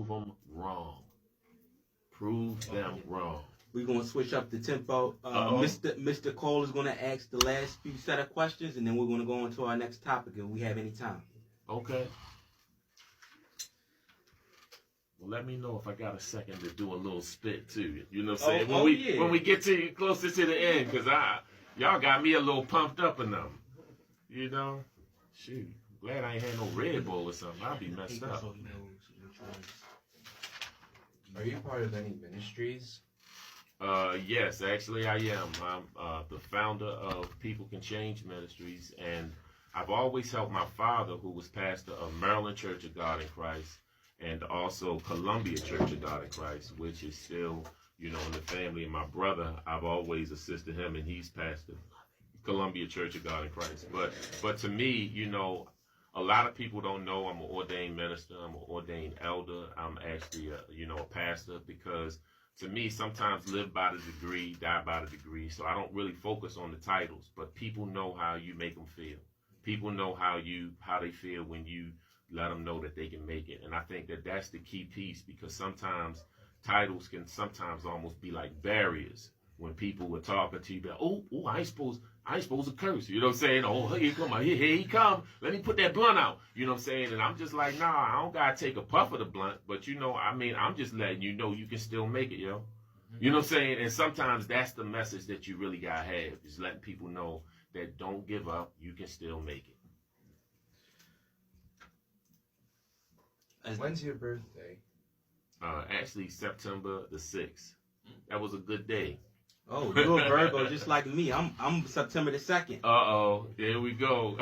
prove them wrong. Prove them wrong. We're going to switch up the tempo. Mr. Cole is going to ask the last few set of questions, and then we're going to go on to our next topic if we have any time. Okay. Well, let me know if I got a second to do a little spit too. You know what I'm saying? When we get to closer to the end, because y'all got me a little pumped up enough. You know? Shoot. Glad I ain't had no Red Bull or something. I'll be messed up. Are you part of any ministries? Yes, actually I am. I'm the founder of People Can Change Ministries, and I've always helped my father, who was pastor of Maryland Church of God in Christ, and also Columbia Church of God in Christ, which is still, in the family. And my brother, I've always assisted him, and he's pastor Columbia Church of God in Christ. But to me, a lot of people don't know I'm an ordained minister. I'm an ordained elder. I'm actually a pastor, because to me, sometimes live by the degree, die by the degree. So I don't really focus on the titles, but people know how you make them feel. People know how they feel when you let them know that they can make it. And I think that that's the key piece, because sometimes titles can sometimes almost be like barriers when people were talking to you. Like, oh, I ain't supposed to curse. You know what I'm saying? Oh, here he come. Let me put that blunt out. You know what I'm saying? And I'm just like, nah, I don't got to take a puff of the blunt. But, I'm just letting you know you can still make it, yo. You know what I'm saying? And sometimes that's the message that you really got to have, is letting people know that don't give up. You can still make it. When's your birthday? Actually, September the 6th. That was a good day. Oh, you're a Virgo just like me. I'm September the 2nd. Uh-oh. Here we go.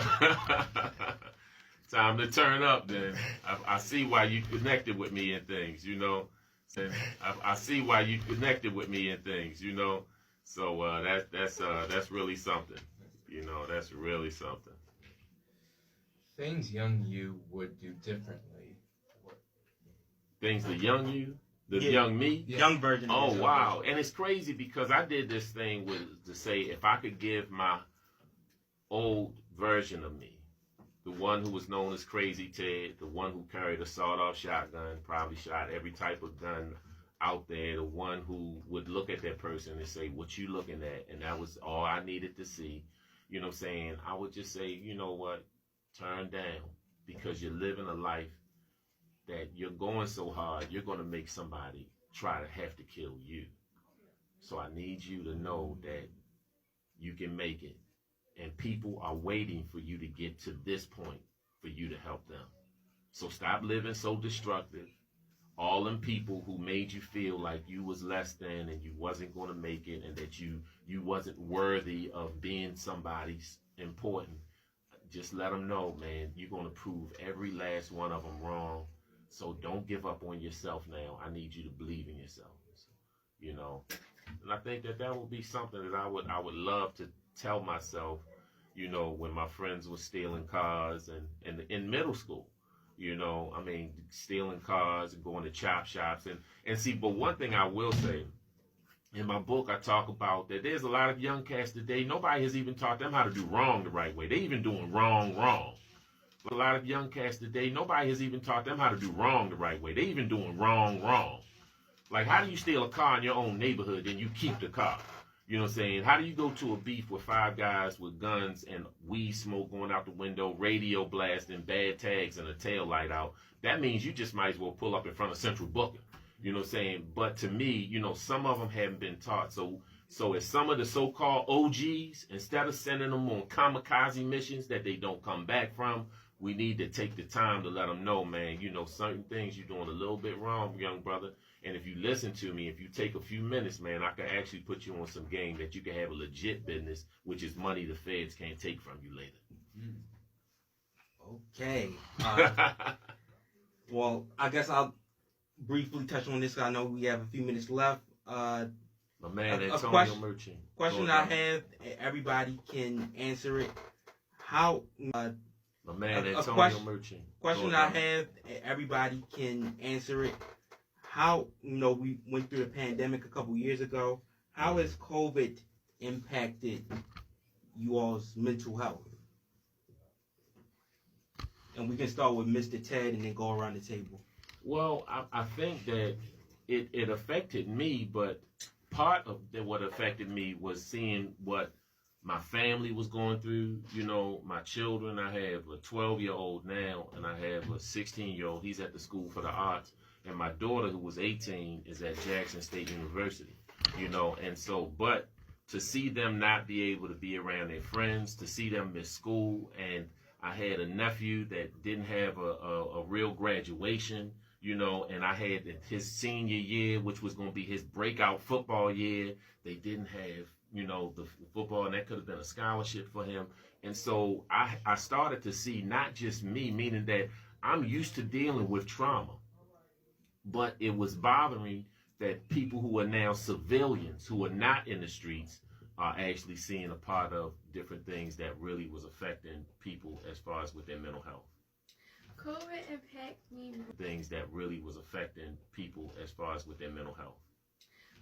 Time to turn up then. I see why you connected with me and things, I see why you connected with me and things, So that's really something. That's really something. Things young you would do differently. Things the young you? The young me? Yeah. Young version. Oh, wow. And it's crazy, because I did this thing to say, if I could give my old version of me, the one who was known as Crazy Ted, the one who carried a sawed-off shotgun, probably shot every type of gun out there, the one who would look at that person and say, what you looking at? And that was all I needed to see. I would just say, you know what? Turn down, because you're living a life that you're going so hard, you're going to make somebody try to have to kill you. So I need you to know that you can make it. And people are waiting for you to get to this point for you to help them. So stop living so destructive. All them people who made you feel like you was less than and you wasn't going to make it, and that you wasn't worthy of being somebody's important, just let them know, man, you're going to prove every last one of them wrong. So don't give up on yourself now. I need you to believe in yourself, And I think that would be something that I would love to tell myself, when my friends were stealing cars and in middle school, stealing cars and going to chop shops and see. But one thing I will say, in my book, I talk about that there's a lot of young cats today. Nobody has even taught them how to do wrong the right way. They even doing wrong. A lot of young cats today, nobody has even taught them how to do wrong the right way. They even doing wrong. Like, how do you steal a car in your own neighborhood and you keep the car? You know what I'm saying? How do you go to a beef with 5 guys with guns and weed smoke going out the window, radio blasting, bad tags, and a tail light out? That means you just might as well pull up in front of Central Booking. You know what I'm saying? But to me, some of them haven't been taught. So as some of the so-called OGs, instead of sending them on kamikaze missions that they don't come back from, we need to take the time to let them know, man, certain things you're doing a little bit wrong, young brother. And if you listen to me, if you take a few minutes, man, I can actually put you on some game that you can have a legit business, which is money the feds can't take from you later. Okay. Well, I guess I'll briefly touch on this. I know we have a few minutes left. My man, Antonio Merchant. Question I have, everybody can answer it. How... My man, Antonio Merchant. Question I have, everybody can answer it. How, we went through the pandemic a couple years ago. How has COVID impacted you all's mental health? And we can start with Mr. Ted and then go around the table. Well, I think that it affected me, but part of what affected me was seeing what my family was going through. You know, my children. I have a 12-year-old now, and I have a 16-year-old. He's at the School for the Arts, and my daughter, who was 18, is at Jackson State University. You know, and so, but to see them not be able to be around their friends, to see them miss school, and I had a nephew that didn't have a real graduation, you know, and I had his senior year, which was going to be his breakout football year. They didn't have, you know, the football, and that could have been a scholarship for him. And so I started to see not just me, meaning that I'm used to dealing with trauma, but it was bothering that people who are now civilians, who are not in the streets, are actually seeing a part of different things that really was affecting people as far as with their mental health. COVID impacted me. Things that really was affecting people as far as with their mental health.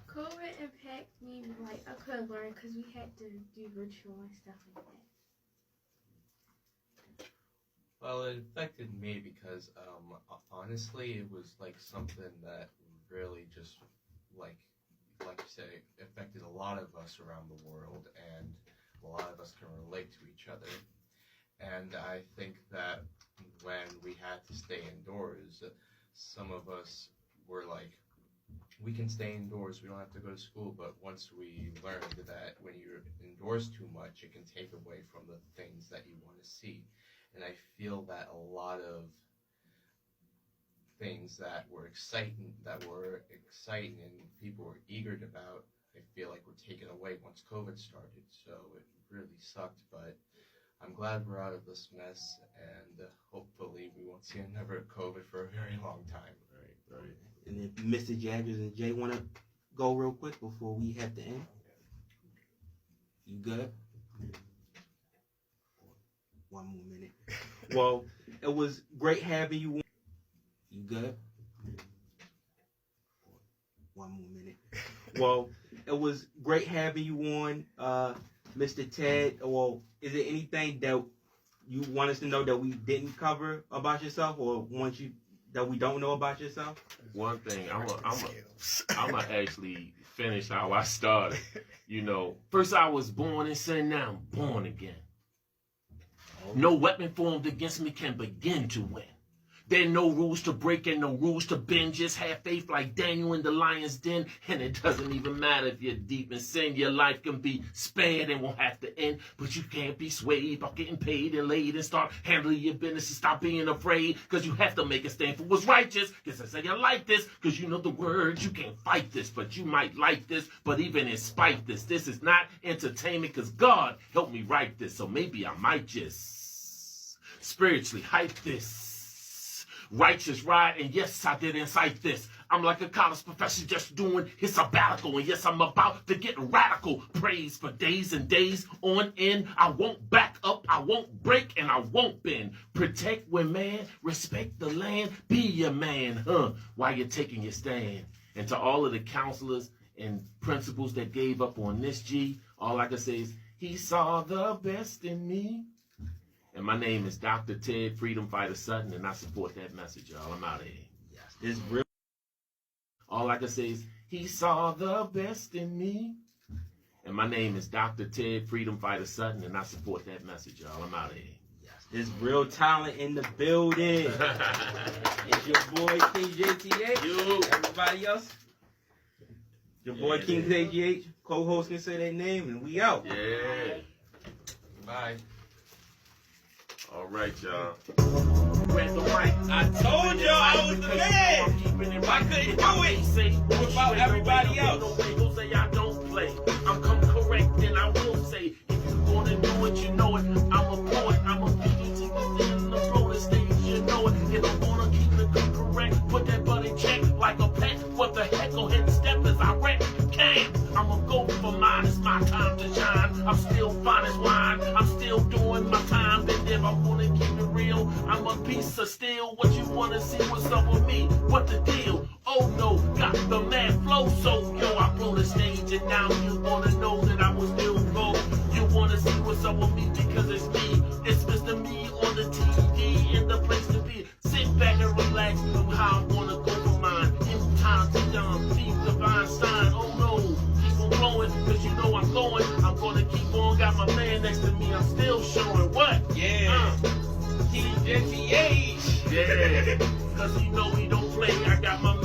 COVID impacted me like I couldn't learn because we had to do virtual and stuff like that. Well, it affected me because honestly, it was like something that really just like you say, affected a lot of us around the world, and a lot of us can relate to each other. And I think that when we had to stay indoors, some of us were like, we can stay indoors, we don't have to go to school, but once we learned that when you're indoors too much, it can take away from the things that you want to see. And I feel that a lot of things that were exciting and people were eager about, I feel like were taken away once COVID started. So it really sucked, but I'm glad we're out of this mess, and hopefully we won't see another COVID for a very long time. Right. And if Mr. Jaggers and Jay want to go real quick before we have to end. You good? One more minute. Well, it was great having you. You good? One more minute. Well, it was great having you on, Mr. Ted. Well, is there anything that you want us to know that we didn't cover about yourself, or that we don't know about yourself? One thing, I'm gonna actually finish how I started. You know, first I was born in sin, now I'm born again. No weapon formed against me can begin to win. There are no rules to break and no rules to bend. Just have faith like Daniel in the lion's den. And it doesn't even matter if you're deep in sin. Your life can be spared and won't have to end. But you can't be swayed by getting paid and laid, and start handling your business and stop being afraid. Because you have to make a stand for what's righteous. Because I say you like this. Because you know the words. You can't fight this. But you might like this. But even in spite this is not entertainment. Because God helped me write this. So maybe I might just spiritually hype this. Righteous ride, and yes, I did incite this. I'm like a college professor just doing his sabbatical, and yes, I'm about to get radical. Praise for days and days on end. I won't back up, I won't break, and I won't bend. Protect where man, respect the land, be your man, while you're taking your stand. And to all of the counselors and principals that gave up on this G, all I can say is, he saw the best in me. And my name is Dr. Ted Freedom Fighter Sutton, and I support that message, y'all. I'm out of here. Yes, it's real. All I can say is, he saw the best in me. And my name is Dr. Ted Freedom Fighter Sutton, and I support that message, y'all. I'm out of here. Yes, there's real talent in the building. It's your boy, King JTH. You. Everybody else? Your boy, King JTH. Co-host can say their name, and we out. Yeah. Bye. All right, y'all. I told y'all I was the man. I couldn't do it without everybody else. Say I don't play. I'm come correct, and I will say, if you gonna do it, you know it. I'm a poet. I'm a PhD in the roller stage, you know it. If I wanna keep it come correct, put that butt in check like a pet. What the heck? Go ahead and step as I wreck. Can I'ma go for mine? It's my time to shine. I'm still fine as wine. I'm still doing my time. And if I wanna keep it real, I'm a piece of steel. What you wanna see? What's up with me? What the deal? Oh no, got the mad flow. So yo, I blow the stage, and now you wanna know that I was still go. You wanna see what's up with me because it's me. It's Mr. Me on the TV in the place to be. Sit back and relax. How I wanna I'm gonna keep on. Got my man next to me. I'm still showing what? Yeah. TGH. Yeah. Cause you know we don't play. I got my